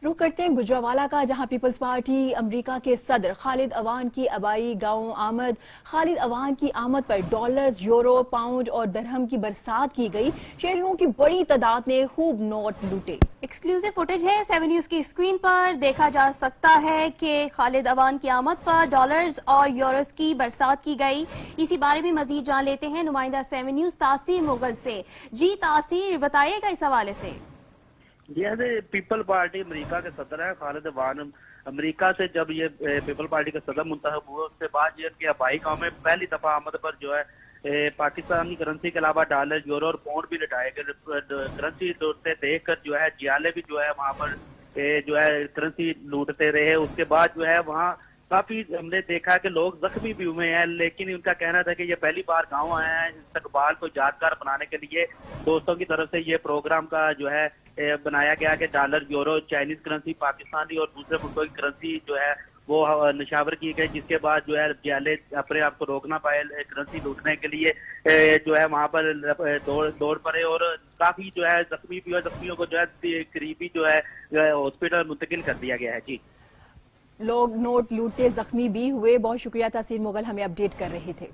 रुख करते हैं गुजरावाला का, जहां पीपल्स पार्टी अमेरिका के सदर खालिद अवान की आबाई गांव आमद। खालिद अवान की आमद पर डॉलर्स, यूरो, पाउंड और दरहम की बरसात की गई। शहरियों की बड़ी तादाद ने खूब नोट लूटे। एक्सक्लूसिव फुटेज है 7 न्यूज की स्क्रीन पर। देखा जा सकता है कि खालिद अवान की आमद पर डॉलर्स और यूरोस की बरसात की गई। इसी बारे में मजीद जान लेते हैं नुमाइंदा 7 न्यूज तासीर मुगल से। जी तासीर, बताइएगा इस हवाले से। ये पीपल पार्टी अमेरिका के सदर है खालिद अवान। अमेरिका से जब ये पीपल पार्टी का सदर मुंतखब हुआ, उसके बाद ये इनके आबाई गांव में पहली दफा आमद पर जो है पाकिस्तानी करेंसी के अलावा डॉलर, यूरो और पाउंड भी लुटाए गए। करेंसी लूटते देख कर जो है जियाले भी जो है वहाँ पर जो है करेंसी लूटते रहे। उसके बाद जो है वहाँ काफी हमने देखा कि लोग जख्मी भी हुए हैं, लेकिन उनका कहना था कि ये पहली बार गांव आए हैं। इस्तकबाल को यादगार बनाने के लिए दोस्तों की तरफ से ये प्रोग्राम का जो है बनाया गया कि dollar, euro, Chinese currency, Pakistani और दूसरे मुल्कों की करेंसी जो है वो निशावर की गई, जिसके बाद जो है जियाले अपने आप को रोक ना पाए करेंसी लूटने के लिए जो है वहाँ पर दौड़ पड़े और काफी जो है जख्मी भी हुए। जख्मियों को जो है करीबी जो है हॉस्पिटल मुंतकिल कर दिया गया है। जी, लोग नोट लूटते जख्मी भी हुए। बहुत शुक्रिया तासीर मुगल, हमें अपडेट कर रहे थे।